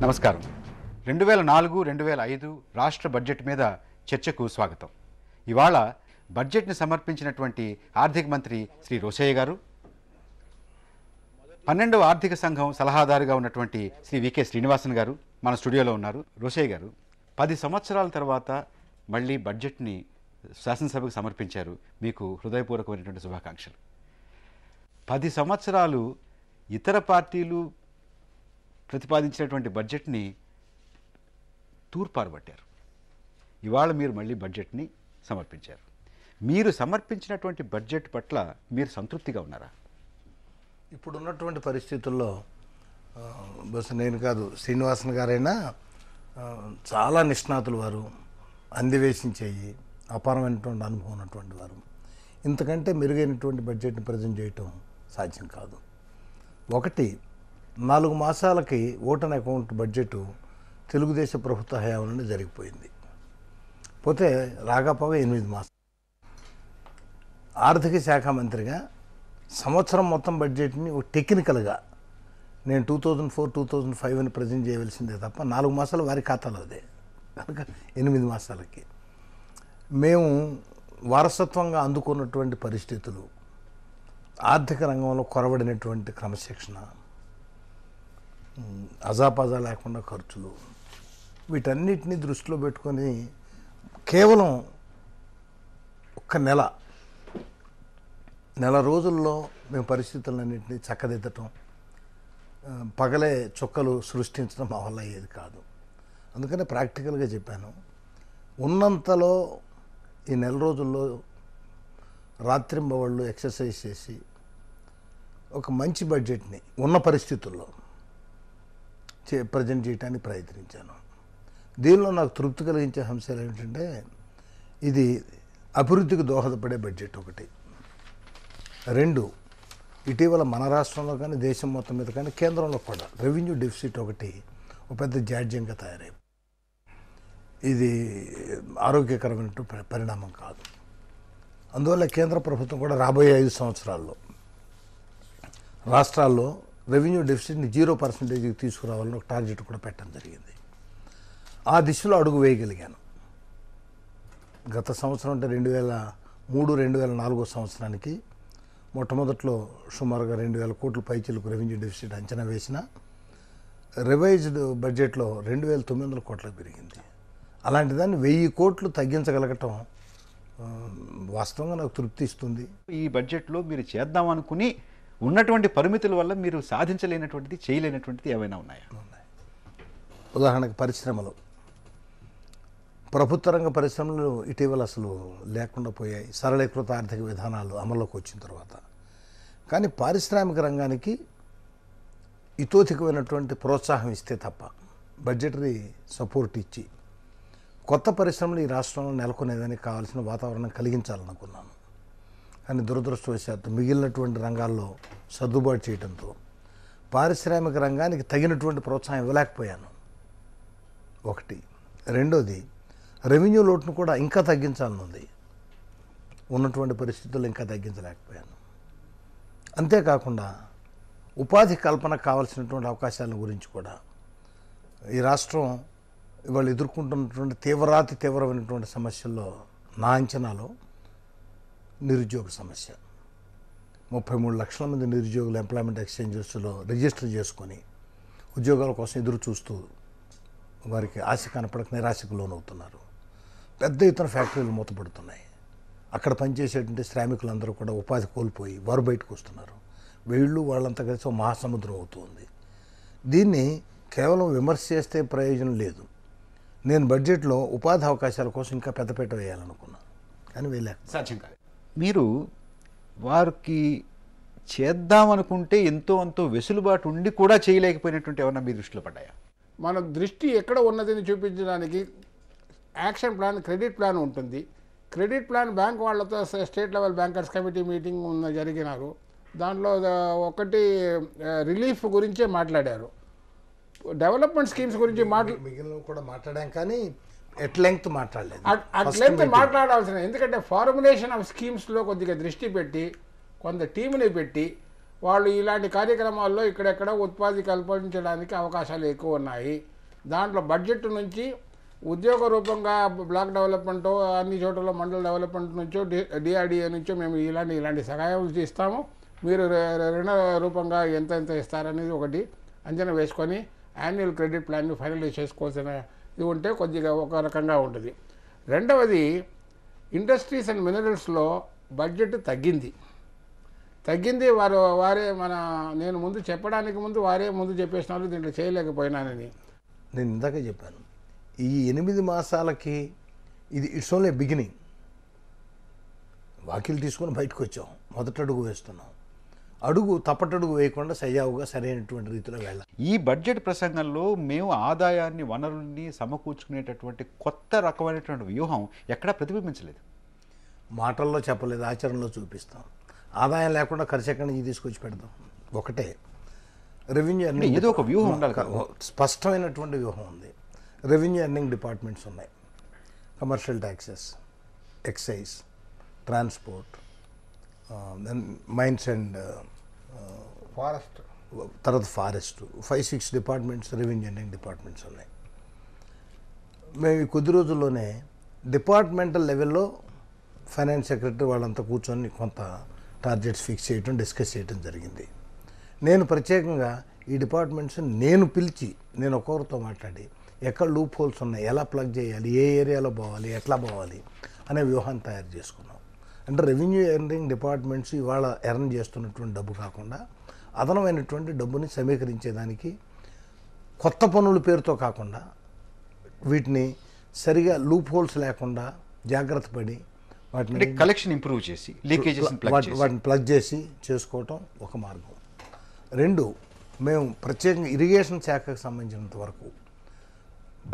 నమస్కారం. 2004-2005 రాష్ట్ర బడ్జెట్ మీద చర్చకు స్వాగతం. ఇవాళ బడ్జెట్ని సమర్పించినటువంటి ఆర్థిక మంత్రి శ్రీ రోశయ్య గారు, 12వ ఆర్థిక సంఘం సలహాదారుగా ఉన్నటువంటి శ్రీ వికే శ్రీనివాసన్ గారు మన స్టూడియోలో ఉన్నారు. రోశయ్య గారు, 10 సంవత్సరాల తర్వాత మళ్ళీ బడ్జెట్ని శాసనసభకు సమర్పించారు. మీకు హృదయపూర్వకమైనటువంటి శుభాకాంక్షలు. 10 సంవత్సరాలు ఇతర పార్టీలు ప్రతిపాదించినటువంటి బడ్జెట్ని తూర్పారబట్టారు. ఇవాళ మీరు మళ్ళీ బడ్జెట్ని సమర్పించారు. మీరు సమర్పించినటువంటి బడ్జెట్ పట్ల మీరు సంతృప్తిగా ఉన్నారా? ఇప్పుడు ఉన్నటువంటి పరిస్థితుల్లో బస్ నేను కాదు, శ్రీనివాసన్ గారైనా చాలా నిష్ణాతులు వారు, అందివేసించేయి అపారమైనటువంటి అనుభవం ఉన్నటువంటి వారు. ఇంతకంటే మెరుగైనటువంటి బడ్జెట్ని ప్రజెంట్ చేయటం సాధ్యం కాదు. ఒకటి, 4 మాసాలకి ఓటన్ అకౌంట్ బడ్జెట్ తెలుగుదేశం ప్రభుత్వ హయాం నుండి జరిగిపోయింది. పోతే రాకపోగా 8 మాసాలు ఆర్థిక శాఖ మంత్రిగా సంవత్సరం మొత్తం బడ్జెట్ని టెక్నికల్గా నేను 2004-2005 అని ప్రజెంట్ చేయవలసిందే తప్ప 4 మాసాలు వారి ఖాతాలో అదే కనుక 8 మాసాలకి మేము వారసత్వంగా అందుకున్నటువంటి పరిస్థితులు, ఆర్థిక రంగంలో కొరబడినటువంటి క్రమశిక్షణ, అజాపజా లేకుండా ఖర్చులు, వీటన్నిటిని దృష్టిలో పెట్టుకొని కేవలం ఒక్క నెల రోజుల్లో మేము పరిస్థితులన్నింటినీ చక్కదిద్దటం, పగలే చుక్కలు సృష్టించడం మా వల్ల అయ్యేది కాదు. అందుకనే ప్రాక్టికల్గా చెప్పాను, ఉన్నంతలో ఈ నెల రోజుల్లో రాత్రింబవళ్ళు ఎక్సర్సైజ్ చేసి ఒక మంచి బడ్జెట్ని ఉన్న పరిస్థితుల్లో ప్రజెంట్ చేయడానికి ప్రయత్నించాను. దీనిలో నాకు తృప్తి కలిగించే అంశాలు ఏమిటంటే, ఇది అభివృద్ధికి దోహదపడే బడ్జెట్ ఒకటి. 2, ఇటీవల మన రాష్ట్రంలో కానీ దేశం మొత్తం మీద కానీ కేంద్రంలో కూడా రెవెన్యూ డెఫిసిట్ ఒకటి ఒక పెద్ద జాడ్యంగా తయారై, ఇది ఆరోగ్యకరమైన పరిణామం కాదు. అందువల్ల కేంద్ర ప్రభుత్వం కూడా రాబోయే 5 సంవత్సరాల్లో రాష్ట్రాల్లో రెవెన్యూ డెఫిసిట్ని 0% తీసుకురావాలని ఒక టార్గెట్ కూడా పెట్టడం జరిగింది. ఆ దిశలో అడుగు వేయగలిగాను. గత సంవత్సరం అంటే 2003-2004 సంవత్సరానికి మొట్టమొదట్లో సుమారుగా 2,000 కోట్ల పైచిలకు రెవెన్యూ డెఫిసిట్ అంచనా వేసిన రివైజ్డ్ బడ్జెట్లో 2,900 కోట్లకు పెరిగింది. అలాంటి దాన్ని 1,000 కోట్లు తగ్గించగలగటం వాస్తవంగా నాకు తృప్తి ఇస్తుంది. ఈ బడ్జెట్లో మీరు చేద్దామనుకుని ఉన్నటువంటి పరిమితుల వల్ల మీరు సాధించలేనటువంటిది, చేయలేనటువంటిది ఏమైనా ఉన్నాయా? ఉదాహరణకు పరిశ్రమలు, ప్రభుత్వ రంగ పరిశ్రమలు ఇటీవల అసలు లేకుండా పోయాయి సరళీకృత ఆర్థిక విధానాలు అమల్లోకి వచ్చిన తర్వాత. కానీ పారిశ్రామిక రంగానికి ఇతోధికమైనటువంటి ప్రోత్సాహం ఇస్తే తప్ప, బడ్జెటరీ సపోర్ట్ ఇచ్చి కొత్త పరిశ్రమలు ఈ రాష్ట్రంలో నెలకొనేదానికి కావాల్సిన వాతావరణం కలిగించాలనుకున్నాను. కానీ దురదృష్టవశాత్తు మిగిలినటువంటి రంగాల్లో సర్దుబాటు చేయడంతో పారిశ్రామిక రంగానికి తగినటువంటి ప్రోత్సాహం ఇవ్వలేకపోయాను. ఒకటి. రెండోది, రెవెన్యూ లోటును కూడా ఇంకా తగ్గించాలనుంది. ఉన్నటువంటి పరిస్థితుల్లో ఇంకా తగ్గించలేకపోయాను. అంతేకాకుండా ఉపాధి కల్పన కావాల్సినటువంటి అవకాశాల గురించి కూడా ఈ రాష్ట్రం ఇవాళ ఎదుర్కొంటున్నటువంటి తీవ్రమైనటువంటి సమస్యల్లో నా అంచనాలో నిరుద్యోగ సమస్య. 33 లక్షల మంది నిరుద్యోగులు ఎంప్లాయ్మెంట్ ఎక్స్చేంజెస్లో రిజిస్టర్ చేసుకొని ఉద్యోగాల కోసం ఎదురు చూస్తూ వారికి ఆశ కనపడక నిరాశకు లోనవుతున్నారు. పెద్ద ఎత్తున ఫ్యాక్టరీలు మూతపడుతున్నాయి. అక్కడ పనిచేసేటువంటి శ్రామికులందరూ కూడా ఉపాధి కోల్పోయి వారు బయటకు వస్తున్నారు. వీళ్ళు వాళ్ళంతా కలిసి ఒక మహాసముద్రం అవుతుంది. దీన్ని కేవలం విమర్శ చేస్తే ప్రయోజనం లేదు. నేను బడ్జెట్లో ఉపాధి అవకాశాల కోసం ఇంకా పెద్దపీట వేయాలనుకున్నాను, కానీ వేయలేక సాధ్యం కాదు. మీరు వారికి చేద్దామనుకుంటే ఎంతో అంతో వెసులుబాటు ఉండి కూడా చేయలేకపోయినటువంటి ఏమన్నా మీ దృష్టిలో పడ్డాయా? మన దృష్టి ఎక్కడ ఉన్నదని చూపించడానికి యాక్షన్ ప్లాన్, క్రెడిట్ ప్లాన్ ఉంటుంది. క్రెడిట్ ప్లాన్ బ్యాంక్ వాళ్ళతో state level bankers committee meeting జరిగినారు. దాంట్లో ఒకటి రిలీఫ్ గురించే మాట్లాడారు. డెవలప్మెంట్ స్కీమ్స్ గురించి మిగిలిన కూడా మాట్లాడాం, కానీ ఎట్ లెంగ్త్ మాట్లాడలేదు. అట్ లెంగ్త్ మాట్లాడాల్సిన, ఎందుకంటే ఫార్ములేషన్ ఆఫ్ స్కీమ్స్లో కొద్దిగా దృష్టి పెట్టి కొంత టీంని పెట్టి వాళ్ళు ఇలాంటి కార్యక్రమాల్లో ఇక్కడెక్కడ ఉత్పత్తి కల్పించడానికి అవకాశాలు ఎక్కువ ఉన్నాయి. దాంట్లో బడ్జెట్ నుంచి ఉద్యోగ రూపంగా బ్లాక్ డెవలప్మెంట్ అన్ని చోట్ల మండల డెవలప్మెంట్ నుంచో డిఆర్డిఏ నుంచో మేము ఇలాంటి సహాయాలు ఇస్తాము, మీరు రుణ రూపంగా ఎంత ఇస్తారనేది ఒకటి అంచనా వేసుకొని యాన్యువల్ క్రెడిట్ ప్లాన్ని ఫైనలైజ్ చేసుకోవాల్సిన ఇది ఉంటే కొద్దిగా ఒక రకంగా ఉంటుంది. రెండవది ఇండస్ట్రీస్ అండ్ మినరల్స్లో బడ్జెట్ తగ్గింది. వారే నేను ముందు చెప్పడానికి ముందు వారే ముందు చెప్పేసినారు దీంట్లో చేయలేకపోయినానని. నేను ఇందాక చెప్పాను, ఈ 8 మాసాలకి ఇది ఇట్స్ ఓన్లీ బిగినింగ్. వాకిలు తీసుకొని బయటకు వచ్చాం, మొదటి అడుగు వేస్తున్నాం. తప్పటడుగు వేయకుండా సజావుగా సరైనటువంటి రీతిలో వెళ్ళాలి. ఈ బడ్జెట్ ప్రసంగంలో మేము ఆదాయాన్ని వనరుల్ని సమకూర్చుకునేటటువంటి కొత్త రకమైనటువంటి వ్యూహం ఎక్కడా ప్రతిబింబించలేదు. మాటల్లో చెప్పలేదు, ఆచరణలో చూపిస్తాం. ఆదాయం లేకుండా ఖర్చు ఎక్కడి నుంచి తీసుకొచ్చి పెడతాం. ఒకటే రెవెన్యూ ఎర్నింగ్, ఏదో ఒక వ్యూహం ఉండాలి కదా. స్పష్టమైనటువంటి వ్యూహం ఉంది. రెవెన్యూ ఎర్నింగ్ డిపార్ట్మెంట్స్ ఉన్నాయి, commercial taxes, excise, transport, mines and తర్వాత forest, 5-6 departments revenue earning departments ఉన్నాయి. మేము ఈ కొద్ది రోజుల్లోనే డిపార్ట్మెంటల్ లెవెల్లో ఫైనాన్స్ సెక్రటరీ వాళ్ళంతా కూర్చొని కొంత టార్గెట్స్ ఫిక్స్ చేయడం, డిస్కస్ చేయడం జరిగింది. నేను ప్రత్యేకంగా ఈ డిపార్ట్మెంట్స్ నేను పిలిచి నేను ఒక్కొక్కరితో మాట్లాడి ఎక్కడ లూప్ హోల్స్ ఉన్నాయి, ఎలా ప్లగ్ చేయాలి, ఏ ఏరియాలో పోవాలి, ఎట్లా పోవాలి అనే వ్యూహాన్ని తయారు చేసుకున్నాం. అంటే రెవెన్యూ ఎర్నింగ్ డిపార్ట్మెంట్స్ ఇవాళ ఎర్న్ చేస్తున్నటువంటి డబ్బు కాకుండా అదనమైనటువంటి డబ్బుని సమీకరించేదానికి కొత్త పనుల పేరుతో కాకుండా వీటిని సరిగా లూప్ హోల్స్ లేకుండా జాగ్రత్త పడి వాటిని కలెక్షన్ ఇంప్రూవ్ చేసి వాటిని ప్లగ్ చేసి చేసుకోవటం ఒక మార్గం. 2, మేము ప్రత్యేకంగా ఇరిగేషన్ శాఖకు సంబంధించినంత వరకు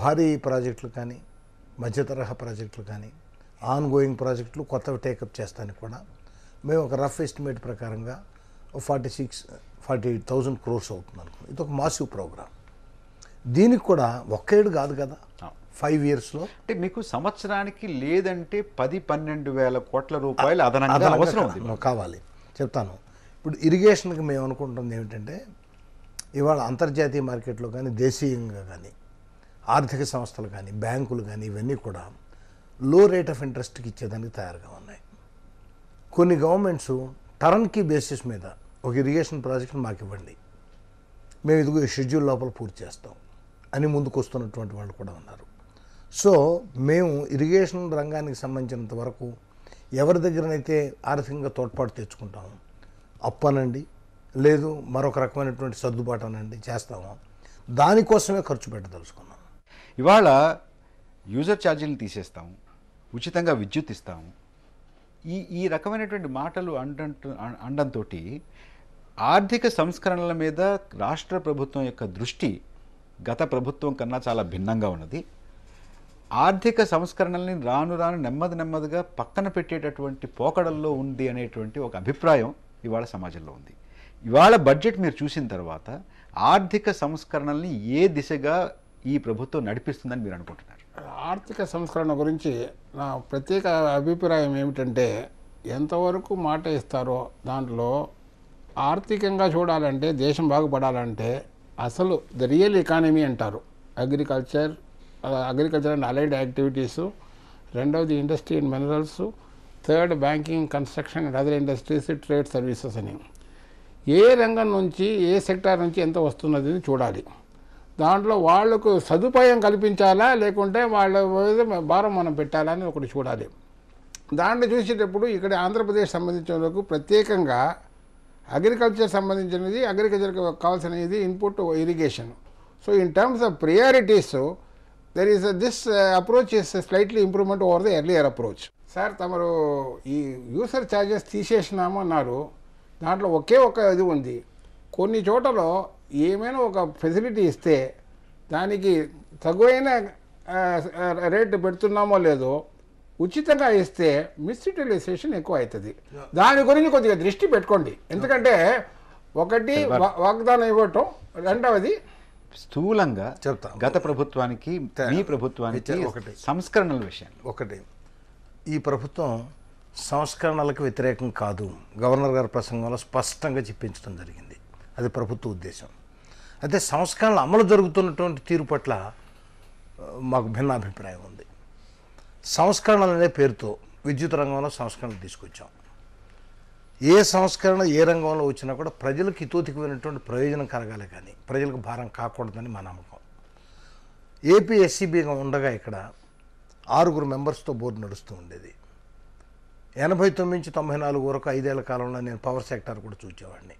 భారీ ప్రాజెక్టులు కానీ మధ్య తరహా ప్రాజెక్టులు కానీ ఆన్ గోయింగ్ ప్రాజెక్టులు కొత్తవి టేకప్ చేస్తానికి కూడా మేము ఒక రఫ్ ఎస్టిమేట్ ప్రకారంగా 48,000 crores అవుతుంది అనుకున్నాం. ఇది ఒక మాసివ్ ప్రోగ్రామ్. దీనికి కూడా ఒక్కేడు కాదు కదా, 5 yearsలో అంటే మీకు సంవత్సరానికి లేదంటే 10-12 వేల కోట్ల రూపాయలు అదనంగా అవసరం కావాలి. చెప్తాను. ఇప్పుడు ఇరిగేషన్కి మేము అనుకుంటుంది ఏమిటంటే ఇవాళ అంతర్జాతీయ మార్కెట్లో కానీ దేశీయంగా కానీ ఆర్థిక సంస్థలు కానీ బ్యాంకులు కానీ ఇవన్నీ కూడా లో రేట్ ఆఫ్ ఇంట్రెస్ట్కి ఇచ్చేదానికి తయారుగా ఉన్నాయి. కొన్ని గవర్నమెంట్స్ టర్న్కీ బేసిస్ మీద ఒక ఇరిగేషన్ ప్రాజెక్ట్ని మాకు ఇవ్వండి, మేము ఇదిగో ఈ షెడ్యూల్ లోపల పూర్తి చేస్తాం అని ముందుకు వస్తున్నటువంటి వాళ్ళు కూడా ఉన్నారు. సో మేము ఇరిగేషన్ రంగానికి సంబంధించినంత వరకు ఎవరి దగ్గరనైతే ఆర్థికంగా తోడ్పాటు తెచ్చుకుంటాము, అప్పనండి లేదు మరొక రకమైనటువంటి సర్దుబాటు అనండి చేస్తాము, దానికోసమే ఖర్చు పెట్టదలుచుకున్నాం. ఇవాళ యూజర్ ఛార్జీలను తీసేస్తాము, ఉచితంగా విద్యుత్ ఇస్తాము, ఈ రకమైనటువంటి మాటలు అండంతో ఆర్థిక సంస్కరణల మీద రాష్ట్ర ప్రభుత్వం యొక్క దృష్టి గత ప్రభుత్వం కన్నా చాలా భిన్నంగా ఉన్నది. ఆర్థిక సంస్కరణల్ని రాను నెమ్మదిగా పక్కన పెట్టేటటువంటి పోకడల్లో ఉంది అనేటువంటి ఒక అభిప్రాయం ఇవాళ సమాజంలో ఉంది. ఇవాళ బడ్జెట్ మీరు చూసిన తర్వాత ఆర్థిక సంస్కరణల్ని ఏ దిశగా ఈ ప్రభుత్వం నడిపిస్తుందని మీరు అనుకుంటున్నారు? ఆర్థిక సంస్కరణ గురించి నా ప్రత్యేక అభిప్రాయం ఏమిటంటే ఎంతవరకు మాట ఇస్తారో దాంట్లో ఆర్థికంగా చూడాలంటే దేశం బాగుపడాలంటే అసలు ద రియల్ ఎకానమీ అంటారు అగ్రికల్చర్ అండ్ అలైడ్ యాక్టివిటీసు, రెండవది industry and minerals, third banking, construction and other industries, trade services అని ఏ రంగం నుంచి ఏ సెక్టార్ నుంచి ఎంత వస్తున్నది చూడాలి. దాంట్లో వాళ్లకు సదుపాయం కల్పించాలా లేకుంటే వాళ్ళ భారం మనం పెట్టాలా అని ఒకటి చూడాలి. దాంట్లో చూసేటప్పుడు ఇక్కడ ఆంధ్రప్రదేశ్ సంబంధించిన వరకు ప్రత్యేకంగా అగ్రికల్చర్ సంబంధించినది, అగ్రికల్చర్కి కావాల్సినది input irrigation. So in terms of priorities there is this approach is slightly improvement over the earlier approach. Sir తమరు ఈ యూసర్ ఛార్జెస్ తీసేసినాము అన్నారు, దాంట్లో ఒకే ఒక ఇది ఉంది. కొన్ని చోటలో ఏమైనా ఒక ఫెసిలిటీ ఇస్తే దానికి తగువైన రేటు పెడుతున్నామో లేదో ఉచితంగా ఇస్తే మిస్యూటిలైజేషన్ ఎక్కువ అవుతుంది. దాని గురించి కొద్దిగా దృష్టి పెట్టుకోండి. ఎందుకంటే ఒకటి వాగ్దానం ఇవ్వటం, రెండవది స్థూలంగా చెప్తా గత ప్రభుత్వానికి మీ ప్రభుత్వానికి ఒకటి సంస్కరణల విషయం. ఒకటి ఈ ప్రభుత్వం సంస్కరణలకు వ్యతిరేకం కాదు. గవర్నర్ గారి ప్రసంగంలో స్పష్టంగా చెప్పించడం జరిగింది. అది ప్రభుత్వ ఉద్దేశం. అయితే సంస్కరణలు అమలు జరుగుతున్నటువంటి తీరు పట్ల మాకు భిన్నాభిప్రాయం ఉంది. సంస్కరణలు అనే పేరుతో విద్యుత్ రంగంలో సంస్కరణలు తీసుకొచ్చాం. ఏ సంస్కరణ ఏ రంగంలో వచ్చినా కూడా ప్రజలకు హితోధికమైనటువంటి ప్రయోజనం కలగాలి, కానీ ప్రజలకు భారం కాకూడదని మా నమ్మకం. ఏపీ ఎస్సీబీగా ఉండగా ఇక్కడ 6 మెంబర్స్తో బోర్డు నడుస్తూ ఉండేది. 89 నుంచి 94 వరకు 5 ఏళ్ల కాలంలో నేను పవర్ సెక్టార్ కూడా చూసేవాడిని.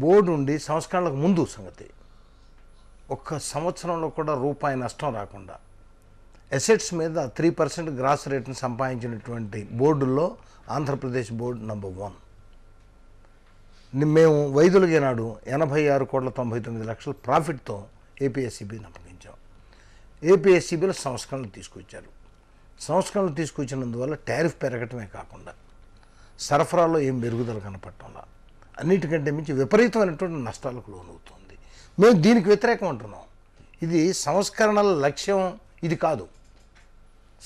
బోర్డు ఉండి సంస్కరణలకు ముందు సంగతి ఒక్క సంవత్సరంలో కూడా రూపాయి నష్టం రాకుండా అసెట్స్ మీద 3% గ్రాస్ రేట్ను సంపాదించినటువంటి బోర్డుల్లో ఆంధ్రప్రదేశ్ బోర్డు నంబర్ 1. మేము వైద్యులకి నాడు 86,99,00,000 ప్రాఫిట్తో ఏపీఎస్సీబీని అప్పగించాం. ఏపీఎస్సీబీలో సంస్కరణలు తీసుకొచ్చారు. సంస్కరణలు తీసుకొచ్చినందువల్ల టారిఫ్ పెరగటమే కాకుండా సరఫరాలో ఏం మెరుగుదల కనపడటంలా అన్నిటికంటే మించి విపరీతమైనటువంటి నష్టాలకు లోనవుతుంది. మేము దీనికి వ్యతిరేకం అంటున్నాం. ఇది సంస్కరణల లక్ష్యం ఇది కాదు.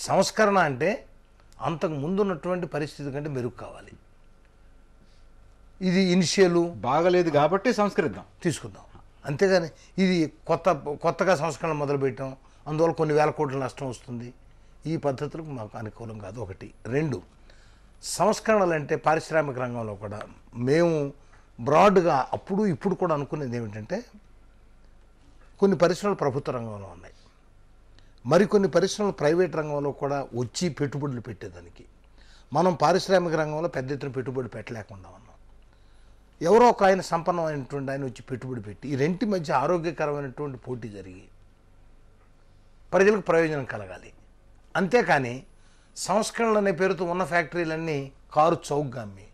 సంస్కరణ అంటే అంతకు ముందున్నటువంటి పరిస్థితి కంటే మెరుగు కావాలి. ఇది ఇనిషియలు బాగలేదు కాబట్టి సంస్కరిద్దాం, తీసుకుందాం, అంతేగాని ఇది కొత్తగా సంస్కరణ మొదలుపెట్టాం అందువల్ల కొన్ని వేల కోట్ల నష్టం వస్తుంది, ఈ పద్ధతులకు మాకు అనుకూలం కాదు. 1. 2, సంస్కరణలు అంటే పారిశ్రామిక రంగంలో కూడా మేము బ్రాడ్గా అప్పుడు ఇప్పుడు కూడా అనుకునేది ఏమిటంటే కొన్ని పరిశ్రమలు ప్రభుత్వ రంగంలో ఉన్నాయి, మరికొన్ని పరిశ్రమలు ప్రైవేట్ రంగంలో కూడా వచ్చి పెట్టుబడులు పెట్టేదానికి. మనం పారిశ్రామిక రంగంలో పెద్ద ఎత్తున పెట్టుబడి పెట్టలేకుండా ఉన్నాం. ఎవరో ఒక ఆయన సంపన్నమైనటువంటి ఆయన వచ్చి పెట్టుబడి పెట్టి ఈ రెంటి మధ్య ఆరోగ్యకరమైనటువంటి పోటీ జరిగి ప్రజలకు ప్రయోజనం కలగాలి. అంతేకాని సంస్కరణలు అనే పేరుతో ఉన్న ఫ్యాక్టరీలన్నీ కారు చౌకగా అమ్మి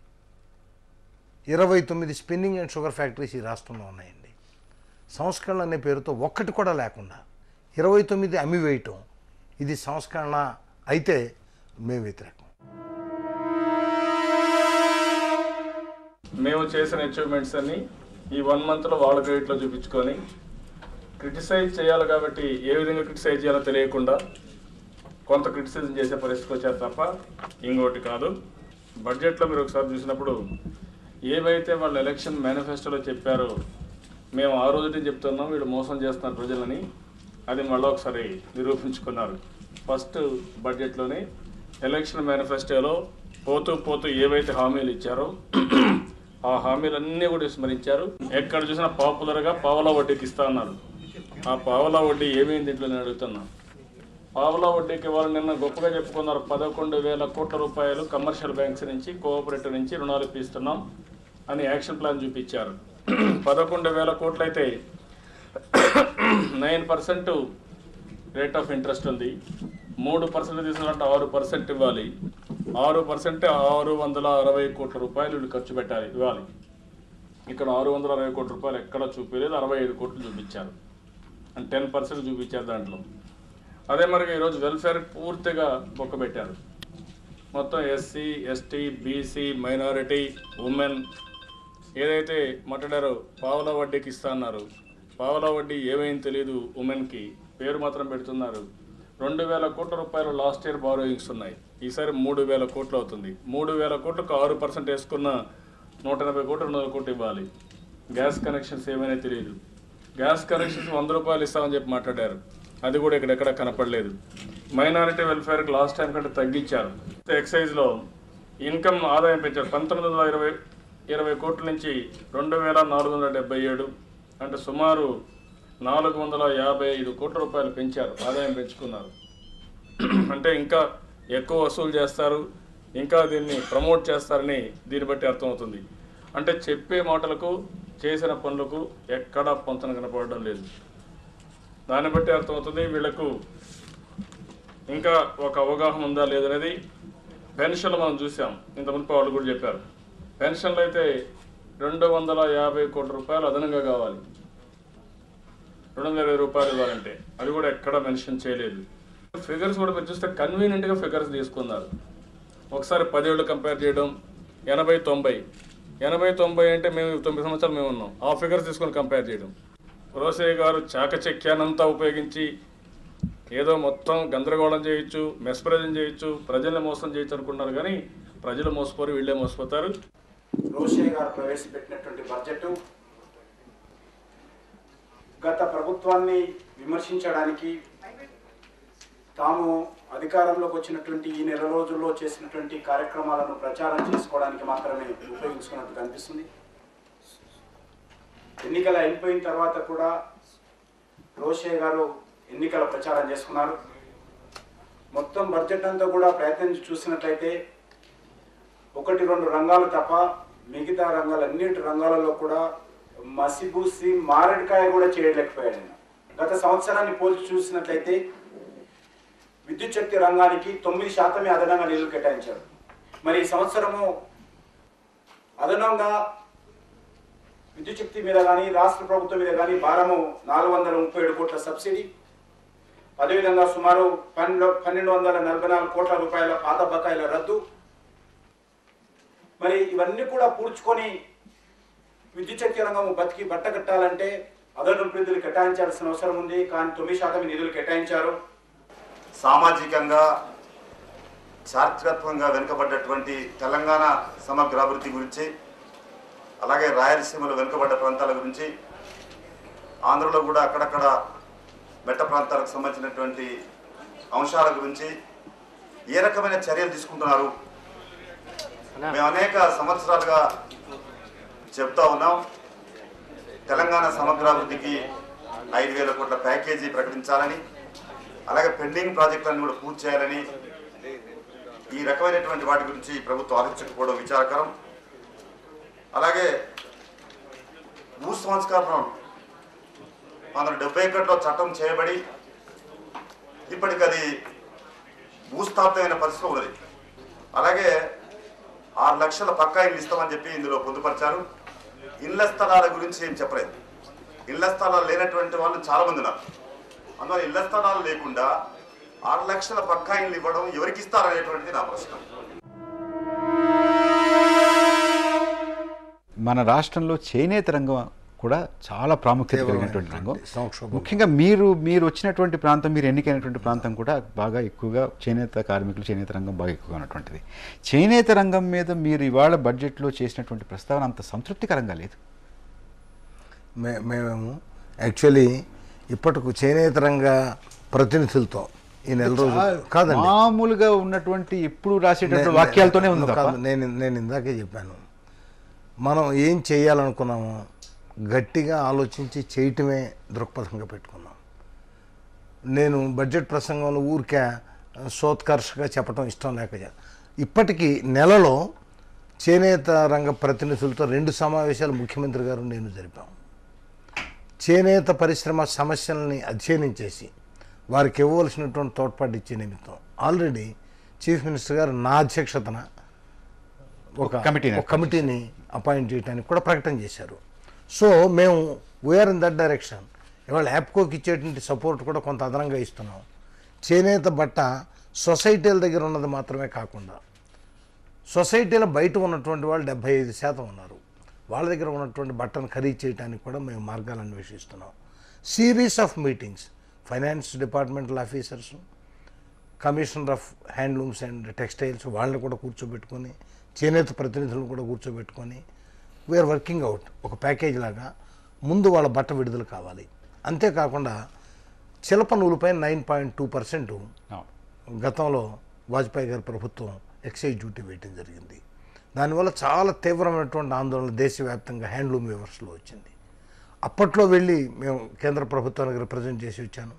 29 స్పిన్నింగ్ అండ్ షుగర్ ఫ్యాక్టరీస్ ఈ రాష్ట్రంలో ఉన్నాయండి. సంస్కరణలు అనే పేరుతో ఒక్కటి కూడా లేకుండా 29 అమ్మివేయటం ఇది సంస్కరణ అయితే మేము వ్యతిరేకం. మేము చేసిన అచీవ్మెంట్స్ అన్ని ఈ 1 మంత్లో వాళ్ళ క్రెడిట్లో చూపించుకొని క్రిటిసైజ్ చేయాలి కాబట్టి ఏ విధంగా క్రిటిసైజ్ చేయాలో తెలియకుండా కొంత క్రిటిసిజం చేసే పరిస్థితికి వచ్చారు తప్ప ఇంకోటి కాదు. బడ్జెట్లో మీరు ఒకసారి చూసినప్పుడు ఏవైతే వాళ్ళు ఎలక్షన్ మేనిఫెస్టోలో చెప్పారో మేము ఆ రోజునే చెప్తున్నాం వీళ్ళు మోసం చేస్తున్నారు ప్రజలని, అది మళ్ళీ ఒకసారి నిరూపించుకున్నారు. ఫస్ట్ బడ్జెట్లోనే ఎలక్షన్ మేనిఫెస్టోలో పోతూ ఏవైతే హామీలు ఇచ్చారో ఆ హామీలన్నీ కూడా విస్మరించారు. ఎక్కడ చూసినా పాపులర్గా పావలా వడ్డీకి ఇస్తా అన్నారు. ఆ పావలా వడ్డీ ఏమైంది ఇంట్లో నేను అడుగుతున్నా. పావలా వడ్డీకి వాళ్ళు నిన్న గొప్పగా చెప్పుకున్నారు 11,000 కోట్ల రూపాయలు కమర్షియల్ బ్యాంక్స్ నుంచి కోఆపరేటివ్ నుంచి రుణాలు ఇప్పిస్తున్నాం అని యాక్షన్ ప్లాన్ చూపించారు. 11,000 కోట్లు అయితే 9% రేట్ ఆఫ్ ఇంట్రెస్ట్ ఉంది. 3% తీసుకున్నట్టు 6% ఇవ్వాలి. 6% 660 కోట్ల రూపాయలు ఖర్చు పెట్టాలి ఇవ్వాలి. ఇక్కడ 660 కోట్ల రూపాయలు ఎక్కడ చూపించలేదు, 65 కోట్లు చూపించారు. అంటే 10% చూపించారు దాంట్లో. అదే మరి ఈరోజు వెల్ఫేర్ పూర్తిగా బొక్క పెట్టారు. మొత్తం SC, ST, BC, minority, women ఏదైతే మాట్లాడారో పావలా వడ్డీకి ఇస్తా అన్నారు. పావలా వడ్డీ ఏమైంది తెలియదు, ఉమెన్కి పేరు మాత్రం పెడుతున్నారు. 2,000 కోట్ల రూపాయలు లాస్ట్ ఇయర్ బారోయింగ్స్ ఉన్నాయి, ఈసారి 3,000 కోట్లు అవుతుంది. 3,000 కోట్లకు 6% వేసుకున్న 180 కోట్లు 200 కోట్లు ఇవ్వాలి. గ్యాస్ కనెక్షన్స్ ఏమైనా తెలియదు. గ్యాస్ కనెక్షన్స్ 100 రూపాయలు ఇస్తామని చెప్పి మాట్లాడారు, అది కూడా ఇక్కడెక్కడ కనపడలేదు. మైనారిటీ వెల్ఫేర్కి లాస్ట్ టైం కంటే తగ్గించారు. ఎక్సైజ్లో ఇన్కమ్ ఆదాయం పెంచారు. 1920 కోట్ల నుంచి 2,477 అంటే సుమారు 455 కోట్ల రూపాయలు పెంచారు, ఆదాయం పెంచుకున్నారు. అంటే ఇంకా ఎక్కువ వసూలు చేస్తారు, ఇంకా దీన్ని ప్రమోట్ చేస్తారని దీన్ని బట్టి అర్థమవుతుంది. అంటే చెప్పే మాటలకు చేసిన పనులకు ఎక్కడా పొంతన కనపడడం లేదు. దాన్ని బట్టి అర్థమవుతుంది వీళ్లకు ఇంకా ఒక అవగాహన ఉందా లేదనేది. పెన్షన్లు మనం చూసాం, ఇంతకుముందు వాళ్ళు కూడా చెప్పారు. పెన్షన్లు అయితే 250 కోట్ల రూపాయలు అదనంగా కావాలి, 220 రూపాయలు ఇవ్వాలంటే అది కూడా ఎక్కడ మెన్షన్ చేయలేదు. ఫిగర్స్ కూడా మీరు చూస్తే కన్వీనియంట్గా ఫిగర్స్ తీసుకున్నారు. ఒకసారి 10 ఏళ్ళు కంపేర్ చేయడం, 80-90 అంటే మేము 9 సంవత్సరాలు మేము ఉన్నాం, ఆ ఫిగర్స్ తీసుకొని కంపేర్ చేయడం. రోసయ్య గారు చాకచక్యానంతా ఉపయోగించి ఏదో మొత్తం గందరగోళం చేయొచ్చు, మెస్పరైజం చేయొచ్చు, ప్రజల్ని మోసం చేయొచ్చు అనుకుంటున్నారు, కానీ ప్రజలు మోసపోరు, వీళ్ళే మోసపోతారు. రోషయ్య గారు ప్రవేశపెట్టినటువంటి బడ్జెట్ గత ప్రభుత్వాన్ని విమర్శించడానికి, తాము అధికారంలోకి వచ్చినటువంటి ఈ నెల రోజుల్లో చేసినటువంటి కార్యక్రమాలను ప్రచారం చేసుకోవడానికి మాత్రమే ఉపయోగించుకున్నట్టు కనిపిస్తుంది. ఎన్నికలు అయిపోయిన తర్వాత కూడా రోషయ్య గారు ఎన్నికల ప్రచారం చేసుకున్నారు. మొత్తం బడ్జెట్ అంతా కూడా ప్రయత్నించి చూసినట్లయితే 1-2 రంగాలు తప్ప మిగతా రంగాలన్నిటి రంగాలలో కూడా మసిబూసి మారేడుకాయ కూడా చేయలేకపోయాడు. గత సంవత్సరాన్ని పోల్చి చూసినట్లయితే విద్యుత్ శక్తి రంగానికి 9% అదనంగా నిధులు కేటాయించారు. మరి ఈ సంవత్సరము అదనంగా విద్యుత్ శక్తి మీద కానీ రాష్ట్ర ప్రభుత్వం మీద కానీ భారము 437 కోట్ల సబ్సిడీ, అదేవిధంగా సుమారు 1244 కోట్ల రూపాయల పాత బకాయిల రద్దు. మరి ఇవన్నీ కూడా పూడ్చుకొని విద్యుత్ శక్తి రంగం బతికి బట్టకట్టాలంటే అదనపు నిధులు కేటాయించాల్సిన అవసరం ఉంది. కానీ 9% నిధులు కేటాయించారు. సామాజికంగా చారిత్రాత్మకంగా వెనుకబడ్డటువంటి తెలంగాణ సమగ్ర అభివృద్ధి గురించి, అలాగే రాయలసీమలో వెనుకబడ్డ ప్రాంతాల గురించి, ఆంధ్రలో కూడా అక్కడక్కడ మెట్ట ప్రాంతాలకు సంబంధించినటువంటి అంశాల గురించి ఏ రకమైన చర్యలు తీసుకుంటున్నారు. మేము అనేక సంవత్సరాలుగా చెప్తా ఉన్నాం, తెలంగాణ సమగ్రాభివృద్ధికి 5,000 కోట్ల ప్యాకేజీ ప్రకటించాలని, అలాగే పెండింగ్ ప్రాజెక్టులను కూడా పూర్తి చేయాలని. ఈ రకమైనటువంటి వాటి గురించి ప్రభుత్వం ఆలోచించకపోవడం విచారకరం. అలాగే భూ సంస్కరణ 1971లో చట్టం చేయబడి ఇప్పటికది భూస్థాపితమైన పరిస్థితి ఉన్నది. అలాగే 6 లక్షల పక్కా ఇల్లు ఇస్తామని చెప్పి ఇందులో పొందుపరిచారు. ఇళ్ల స్థలాల గురించి ఏం చెప్పలేదు. ఇళ్ల స్థలాలు లేనటువంటి వాళ్ళు చాలామంది ఉన్నారు. అందువల్ల ఇళ్ల స్థలాలు లేకుండా 6 లక్షల పక్కా ఇల్లు ఇవ్వడం ఎవరికి ఇస్తారనేటువంటిది నా ప్రశ్న. మన రాష్ట్రంలో చేనేత రంగం కూడా చాలా ప్రాముఖ్యత కలిగినటువంటి రంగం. సంక్షోభం. ముఖ్యంగా మీరు వచ్చినటువంటి ప్రాంతం, మీరు ఎన్నికైనటువంటి ప్రాంతం కూడా బాగా ఎక్కువగా చేనేత కార్మికులు, చేనేత రంగం బాగా ఎక్కువగా ఉన్నటువంటిది. చేనేత రంగం మీద మీరు ఇవాళ బడ్జెట్లో చేసినటువంటి ప్రస్తావన అంత సంతృప్తికరంగా లేదు. మేము యాక్చువల్లీ ఇప్పటికు చేనేత రంగ ప్రతినిధులతో ఈ నెల రోజులు కాదండి, మామూలుగా ఉన్నటువంటి ఎప్పుడు రాసేటటువంటి వాక్యాలతోనే ఉంది తప్ప. నేను ఇందాకే చెప్పాను, మనం ఏం చేయాలనుకున్నామో గట్టిగా ఆలోచించి చేయటమే దృక్పథంగా పెట్టుకున్నాం. నేను బడ్జెట్ ప్రసంగంలో ఊరికే సోత్కర్షగా చెప్పడం ఇష్టం లేక ఇప్పటికీ నెలలో చేనేత రంగ ప్రతినిధులతో 2 సమావేశాలు ముఖ్యమంత్రి గారు నేను జరిపాం. చేనేత పరిశ్రమ సమస్యలని అధ్యయనం చేసి వారికి ఇవ్వవలసినటువంటి తోడ్పాటు ఇచ్చే నిమిత్తం ఆల్రెడీ చీఫ్ మినిస్టర్ గారు నా అధ్యక్షతన ఒక కమిటీని అపాయింట్ చేయడానికి కూడా ప్రకటన చేశారు. సో మేము వీఆర్ ఇన్ దట్ డైరెక్షన్. ఇవాళ యాప్కోకి ఇచ్చేటువంటి సపోర్ట్ కూడా కొంత అదనంగా ఇస్తున్నాం. చేనేత బట్ట సొసైటీల దగ్గర ఉన్నది మాత్రమే కాకుండా సొసైటీలో బయట ఉన్నటువంటి వాళ్ళు 75% ఉన్నారు. వాళ్ళ దగ్గర ఉన్నటువంటి బట్టను ఖరీదు చేయడానికి కూడా మేము మార్గాలు అన్వేషిస్తున్నాం. Series of meetings finance departmental officers, commissioner of handlooms and textiles వాళ్ళని కూడా కూర్చోబెట్టుకొని, చేనేత ప్రతినిధులను కూడా కూర్చోబెట్టుకొని వీఆర్ వర్కింగ్ అవుట్ ఒక ప్యాకేజ్ లాగా. ముందు వాళ్ళ బట్ట విడుదల కావాలి. అంతేకాకుండా చిలప నూలుపై 9.2% గతంలో వాజ్పేయి గారి ప్రభుత్వం ఎక్సైజ్ డ్యూటీ వేయటం జరిగింది. దానివల్ల చాలా తీవ్రమైనటువంటి ఆందోళన దేశవ్యాప్తంగా హ్యాండ్లూమ్ వ్యూవర్స్లో వచ్చింది. అప్పట్లో వెళ్ళి మేము కేంద్ర ప్రభుత్వానికి రిప్రజెంట్ చేసి వచ్చాను.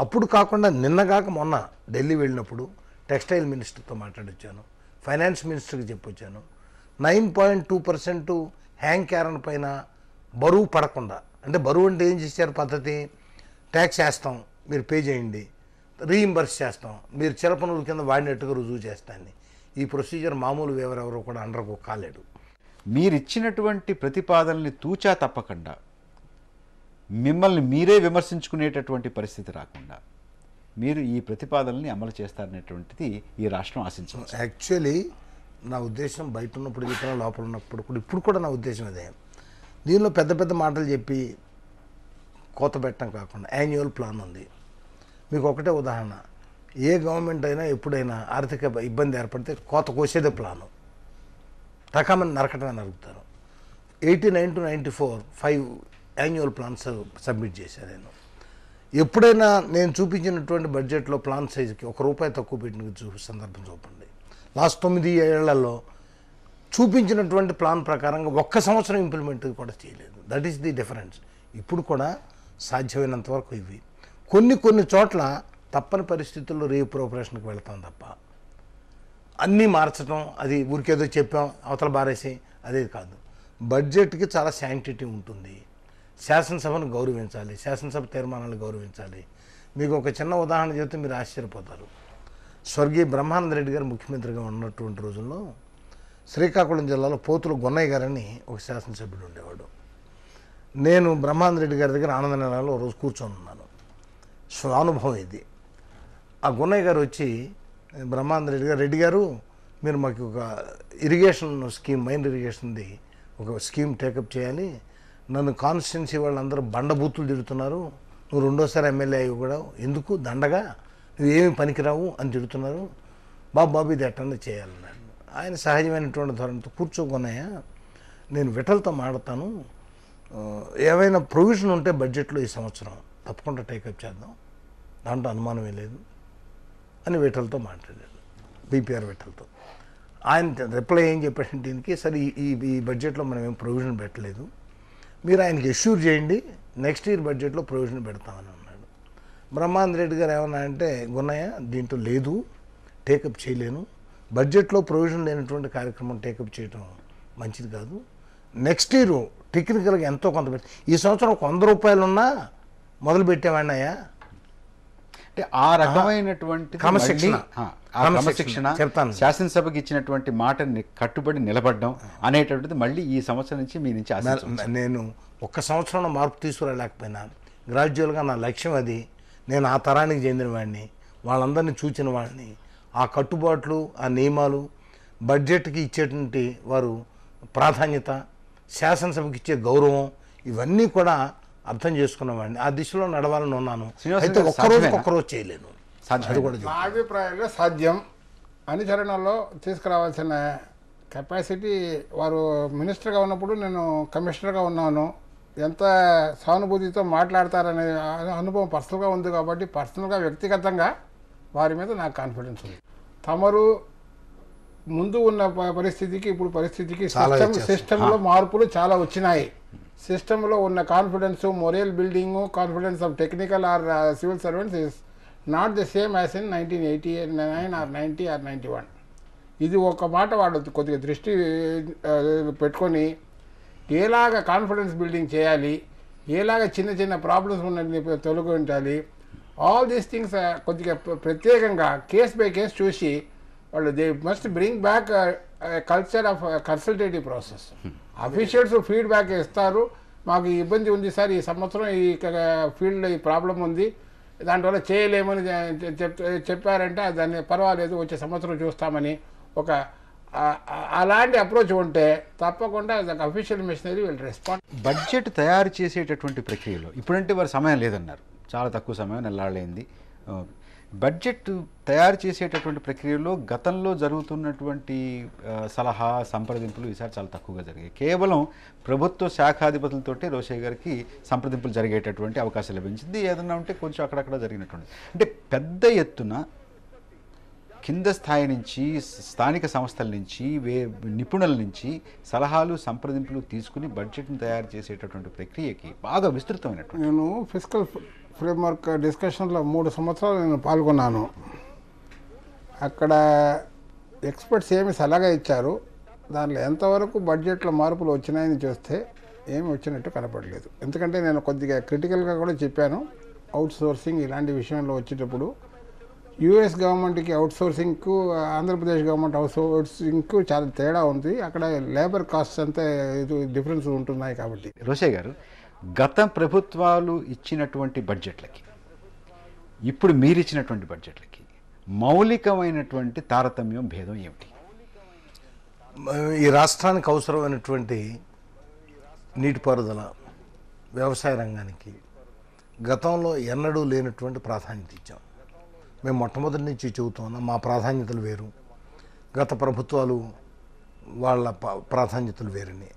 అప్పుడు కాకుండా నిన్నగాక మొన్న ఢిల్లీ వెళ్ళినప్పుడు టెక్స్టైల్ మినిస్టర్తో మాట్లాడొచ్చాను, ఫైనాన్స్ మినిస్టర్కి చెప్పొచ్చాను. 9.2% హ్యాంగ్ క్యారన్ పైన బరువు పడకుండా, అంటే బరువు అంటే ఏం చేశారు పద్ధతి, ట్యాక్స్ వేస్తాం మీరు పే చేయండి, రీఇంబర్స్ చేస్తాం మీరు చిలపనుల కింద వాడినట్టుగా రుజువు చేస్తాను. ఈ ప్రొసీజర్ మామూలు ఎవరెవరో కూడా అండర్గో కాలేడు. మీరు ఇచ్చినటువంటి ప్రతిపాదనల్ని తూచా తప్పకుండా మిమ్మల్ని మీరే విమర్శించుకునేటటువంటి పరిస్థితి రాకుండా మీరు ఈ ప్రతిపాదనల్ని అమలు చేస్తారనేటువంటిది ఈ రాష్ట్రం ఆశించవచ్చు. యాక్చువల్లీ నా ఉద్దేశం బయట ఉన్నప్పుడు చెప్పిన లోపల ఉన్నప్పుడు కూడా ఇప్పుడు కూడా నా ఉద్దేశం అదే. దీనిలో పెద్ద పెద్ద మాటలు చెప్పి కోత పెట్టడం కాకుండా యాన్యువల్ ప్లాన్ ఉంది. మీకు ఒకటే ఉదాహరణ, ఏ గవర్నమెంట్ అయినా ఎప్పుడైనా ఆర్థిక ఇబ్బంది ఏర్పడితే కోత కోసేదే ప్లాను, రకమని నరకటమే నరుకుతారు. 89 to 94 5 యాన్యువల్ ప్లాన్స్ సబ్మిట్ చేశాను నేను. ఎప్పుడైనా నేను చూపించినటువంటి బడ్జెట్లో ప్లాన్ సైజుకి ₹1 తక్కువ పెట్టిన సందర్భం చూపండి. లాస్ట్ 9 ఏళ్లలో చూపించినటువంటి ప్లాన్ ప్రకారంగా ఒక్క సంవత్సరం ఇంప్లిమెంట్ కూడా చేయలేదు. That is the difference. ఇప్పుడు కూడా సాధ్యమైనంత వరకు ఇవి కొన్ని చోట్ల తప్పని పరిస్థితుల్లో రీఅప్రోప్రియేషన్కి వెళ్తాం తప్ప అన్నీ మార్చడం, అది ఊరికేదో చెప్పాం అవతల బారేసి అదే కాదు. బడ్జెట్కి చాలా శాంక్టిటీ ఉంటుంది. శాసనసభను గౌరవించాలి, శాసనసభ తీర్మానాలు గౌరవించాలి. మీకు ఒక చిన్న ఉదాహరణ చెప్తే మీరు ఆశ్చర్యపోతారు. స్వర్గీయ బ్రహ్మానంద రెడ్డి గారు ముఖ్యమంత్రిగా ఉన్నటువంటి రోజుల్లో శ్రీకాకుళం జిల్లాలో పోతుల గున్నయ్య గారని ఒక శాసనసభ్యుడు ఉండేవాడు. నేను బ్రహ్మానంద రెడ్డి గారి దగ్గర ఆనంద నిలయంలో రోజు కూర్చొని ఉన్నాను. స్వానుభవం ఇది. ఆ గున్నయ్య గారు వచ్చి బ్రహ్మానంద రెడ్డి గారు మీరు మాకు ఒక ఇరిగేషన్ స్కీమ్, మైన్ ఇరిగేషన్ది ఒక స్కీమ్ టేకప్ చేయాలి. నన్ను కాన్స్టిట్యున్సీ వాళ్ళందరూ బండబూతులు తిడుతున్నారు, నువ్వు రెండోసారి ఎమ్మెల్యే అయ్యి కూడా ఎందుకు దండగా, నువ్వేమి పనికిరావు అని తిడుతున్నారు, బాబు ఇది ఎట్టన్నా చేయాలన్నాడు. ఆయన సహజమైనటువంటి ధోరణితో కూర్చోకున్నాయా, నేను విఠలతో మాడతాను, ఏవైనా ప్రొవిజన్ ఉంటే బడ్జెట్లో ఈ సంవత్సరం తప్పకుండా టేకప్ చేద్దాం, దాంట్లో అనుమానమే లేదు అని విఠలతో మాట్లాడాడు, బీపీఆర్ విఠలతో. ఆయన రిప్లై ఏం చెప్పాడంటే దీనికి, సరే ఈ బడ్జెట్లో మనం ఏం ప్రొవిజన్ పెట్టలేదు, మీరు ఆయనకి ఎష్యూర్ చేయండి, నెక్స్ట్ ఇయర్ బడ్జెట్లో ప్రొవిజన్ పెడతామని అన్నాడు. బ్రహ్మానంద రెడ్డి గారు ఏమన్నా అంటే, గున్నయ్య దీంట్లో లేదు, టేకప్ చేయలేను, బడ్జెట్లో ప్రొవిజన్ లేనటువంటి కార్యక్రమం టేకప్ చేయడం మంచిది కాదు, నెక్స్ట్ ఇయర్ టెక్నికల్గా ఎంతో కొంత పెట్టి, ఈ సంవత్సరం ₹100 ఉన్నా మొదలు పెట్టేవాడినయ్యా. అంటే ఆ రకమైనటువంటి క్రమశిక్షణ చెప్తాను. శాసనసభకి ఇచ్చినటువంటి మాటని కట్టుబడి నిలబడడం అనేటువంటిది మళ్ళీ ఈ సంవత్సరం నుంచి మీ నుంచి నేను ఒక్క సంవత్సరంలో మార్పు తీసుకురాలేకపోయినా గ్రాడ్యువల్గా నా లక్ష్యం అది. నేను ఆ తరానికి చెందిన వాడిని, వాళ్ళందరినీ చూచిన వాడిని. ఆ కట్టుబాట్లు, ఆ నియమాలు, బడ్జెట్కి ఇచ్చేటువంటి వారు ప్రాధాన్యత, శాసనసభకి ఇచ్చే గౌరవం, ఇవన్నీ కూడా అర్థం చేసుకున్నవాడిని. ఆ దిశలో నడవాలని ఉన్నాను. అయితే ఒక్కరోజు చేయలేను. అది కూడా నా అభిప్రాయంలో సాధ్యం. అనుచరణలో తీసుకురావాల్సిన కెపాసిటీ, వారు మినిస్టర్గా ఉన్నప్పుడు నేను కమిషనర్గా ఉన్నాను, ఎంత సానుభూతితో మాట్లాడతారనే అనుభవం పర్సనల్గా ఉంది కాబట్టి పర్సనల్గా వ్యక్తిగతంగా వారి మీద నాకు కాన్ఫిడెన్స్ ఉంది. తమరు ముందు ఉన్న పరిస్థితికి ఇప్పుడు పరిస్థితికి సిస్టంలో మార్పులు చాలా వచ్చినాయి. సిస్టంలో ఉన్న confidence, moral building, confidence of technical or civil servants is not the same as in 1989 or 90 or 91. ఇది ఒక మాట వాళ్ళు కొద్దిగా దృష్టి పెట్టుకొని ఏలాగా కాన్ఫిడెన్స్ బిల్డింగ్ చేయాలి, ఏలాగా చిన్న చిన్న ప్రాబ్లమ్స్ ఉన్నది తొలగించాలి, ఆల్ దీస్ థింగ్స్ కొద్దిగా ప్రత్యేకంగా కేస్ బై కేస్ చూసి వాళ్ళు they must bring back culture of consultative process. Officials feedback ఇస్తారు, మాకు ఈ ఇబ్బంది ఉంది సార్, ఈ సంవత్సరం ఈ ఫీల్డ్లో ఈ ప్రాబ్లం ఉంది, దాంట్లో చేయలేమని చెప్పారంటే దాన్ని పర్వాలేదు వచ్చే సంవత్సరం చూస్తామని ఒక అలాంటి అప్రోచ్ ఉంటే తప్పకుండా official machinery will respond. Budget తయారు చేసేటటువంటి ప్రక్రియలో ఇప్పుడంటే వారు సమయం లేదన్నారు, చాలా తక్కువ సమయం, నెల్లాళ్ళైంది. బడ్జెట్ తయారు చేసేటటువంటి ప్రక్రియలో గతంలో జరుగుతున్నటువంటి సలహా సంప్రదింపులు ఈసారి చాలా తక్కువగా జరిగాయి. కేవలం ప్రభుత్వ శాఖాధిపతులతోటే రోషయ్య గారికి సంప్రదింపులు జరిగేటటువంటి అవకాశం లభించింది. ఏదన్నా ఉంటే కొంచెం అక్కడక్కడ జరిగినటువంటి, అంటే పెద్ద ఎత్తున కింద స్థాయి నుంచి, స్థానిక సంస్థల నుంచి, నిపుణుల నుంచి సలహాలు సంప్రదింపులు తీసుకుని బడ్జెట్ను తయారు చేసేటటువంటి ప్రక్రియకి బాగా విస్తృతమైనటువంటి. నేను ఫిజికల్ ఫ్రేమ్వర్క్ డిస్కషన్లో 3 సంవత్సరాలు నేను పాల్గొన్నాను. అక్కడ ఎక్స్పర్ట్స్ ఏమి సలహా ఇచ్చారు, దానిలో ఎంతవరకు బడ్జెట్లో మార్పులు వచ్చినాయని చూస్తే ఏమి వచ్చినట్టు కనపడలేదు. ఎందుకంటే నేను కొద్దిగా క్రిటికల్గా కూడా చెప్పాను, అవుట్ సోర్సింగ్ ఇలాంటి విషయంలో వచ్చేటప్పుడు యూఎస్ గవర్నమెంట్కి అవుట్ సోర్సింగ్కు ఆంధ్రప్రదేశ్ గవర్నమెంట్ అవుట్ సోర్సింగ్కు చాలా తేడా ఉంది. అక్కడ లేబర్ కాస్ట్ అంతా డిఫరెన్స్ ఉంటున్నాయి. కాబట్టి రోషయ్య గారు, గత ప్రభుత్వాలు ఇచ్చినటువంటి బడ్జెట్లకి ఇప్పుడు మీరు ఇచ్చినటువంటి బడ్జెట్లకి మౌలికమైనటువంటి తారతమ్యం, భేదం ఏమిటి? ఈ రాష్ట్రానికి అవసరమైనటువంటి నీటిపారుదల, వ్యవసాయ రంగానికి, గతంలో ఎన్నడూ లేనటువంటి ప్రాధాన్యత ఇచ్చాం. మేము మొట్టమొదటి నుంచి చెబుతున్నాం, మా ప్రాధాన్యతలు వేరు, గత ప్రభుత్వాలు వాళ్ళ ప్రాధాన్యతలు వేరని.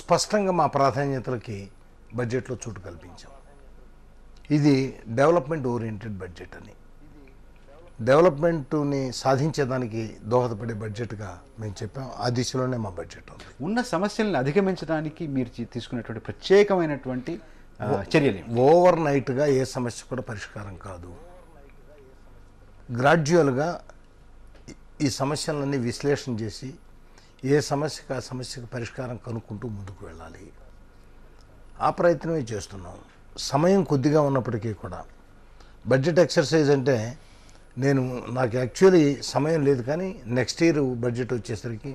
స్పష్టంగా మా ప్రాధాన్యతలకి బడ్జెట్లో చోటు కల్పించాం. ఇది డెవలప్మెంట్ ఓరియంటెడ్ బడ్జెట్ అని, డెవలప్మెంట్ని సాధించేదానికి దోహదపడే బడ్జెట్గా మేము చెప్పాం. ఆ దిశలోనే మా బడ్జెట్ ఉంది. ఉన్న సమస్యలను అధిగమించడానికి మీరు తీసుకున్నటువంటి ప్రత్యేకమైనటువంటి చర్యలు ఓవర్ నైట్గా ఏ సమస్య కూడా పరిష్కారం కాదు. గ్రాడ్యువల్గా ఈ సమస్యలన్నీ విశ్లేషణ చేసి ఏ సమస్యకు ఆ సమస్యకు పరిష్కారం కనుక్కుంటూ ముందుకు వెళ్ళాలి. ఆ ప్రయత్నమే చేస్తున్నాం. సమయం కొద్దిగా ఉన్నప్పటికీ కూడా బడ్జెట్ ఎక్సర్సైజ్ అంటే నాకు యాక్చువల్లీ సమయం లేదు, కానీ నెక్స్ట్ ఇయర్ బడ్జెట్ వచ్చేసరికి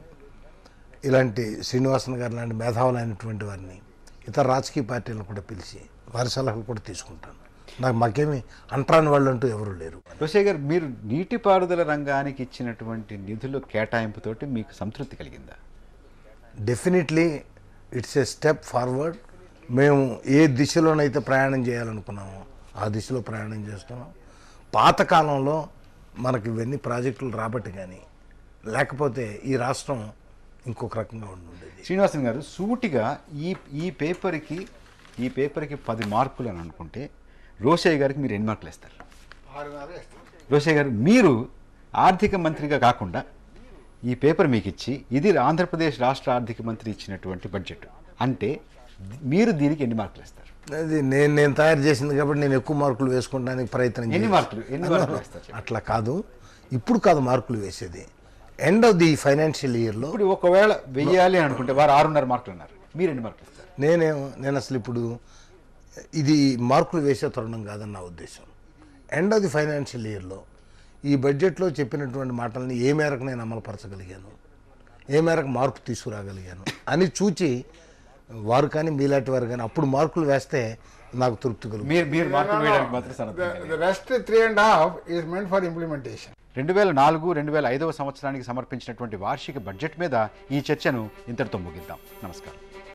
ఇలాంటి శ్రీనివాసన్ గారు లాంటి మేధావులైనటువంటి వారిని, ఇతర రాజకీయ పార్టీలను కూడా పిలిచి వారి సలహాలు కూడా తీసుకుంటాను. మాకేమి అంటరాని వాళ్ళు అంటూ ఎవరు లేరు. రోషయ్య గారు, మీరు నీటిపారుదల రంగానికి ఇచ్చినటువంటి నిధులు కేటాయింపుతోటి మీకు సంతృప్తి కలిగిందా? Definitely it's a step forward. మేము ఏ దిశలోనైతే ప్రయాణం చేయాలనుకున్నామో ఆ దిశలో ప్రయాణం చేస్తున్నాం. పాతకాలంలో మనకి ఇవన్నీ ప్రాజెక్టులు రాబట్టి కానీ లేకపోతే ఈ రాష్ట్రం ఇంకొక రకంగా ఉండేది. శ్రీనివాసన్ గారు, సూటిగా ఈ పేపర్కి 10 మార్కులు అని అనుకుంటే రోషయ్య గారికి మీరు ఎన్ని మార్కులు ఇస్తారు? 6.5 ఇస్తాం. రోషయ్య గారు, మీరు ఆర్థిక మంత్రిగా కాకుండా ఈ పేపర్ మీకు ఇచ్చి ఇది ఆంధ్రప్రదేశ్ రాష్ట్ర ఆర్థిక మంత్రి ఇచ్చినటువంటి బడ్జెట్ అంటే మీరు దీనికి ఎన్ని మార్కులు ఇస్తారు? అది నేను తయారు చేసింది కాబట్టి నేను ఎక్కువ మార్కులు వేసుకోవడానికి ప్రయత్నం ఎన్ని మార్కులు వేస్తారు? అట్లా కాదు, ఇప్పుడు కాదు మార్కులు వేసేది, ఎండ్ ఆఫ్ ది ఫైనాన్షియల్ ఇయర్లో. ఇప్పుడు ఒకవేళ వెయ్యాలి అని అనుకుంటే వారు 6.5 మార్కులు ఉన్నారు, మీరు ఎన్ని మార్కులు ఇస్తారు? నేను అసలు ఇప్పుడు ఇది మార్కులు వేసే తరుణం కాదని నా ఉద్దేశం. ఎండ్ ఆఫ్ ది ఫైనాన్షియల్ ఇయర్లో ఈ బడ్జెట్లో చెప్పినటువంటి మాటల్ని ఏ మేరకు నేను అమలుపరచగలిగాను, ఏ మేరకు మార్పు తీసుకురాగలిగాను అని చూచి వారు కానీ మీలాంటి వారు కానీ అప్పుడు మార్కులు వేస్తే నాకు తృప్తి కలుగుతుంది. మీరు మార్కులు వేయడానికి మాత్రం సన్నద్ధంగా The rest 3.5 is meant for implementation. 2004-2005 సంవత్సరానికి సమర్పించినటువంటి వార్షిక బడ్జెట్ మీద ఈ చర్చను ఇంతటితో ముగిద్దాం. నమస్కారం.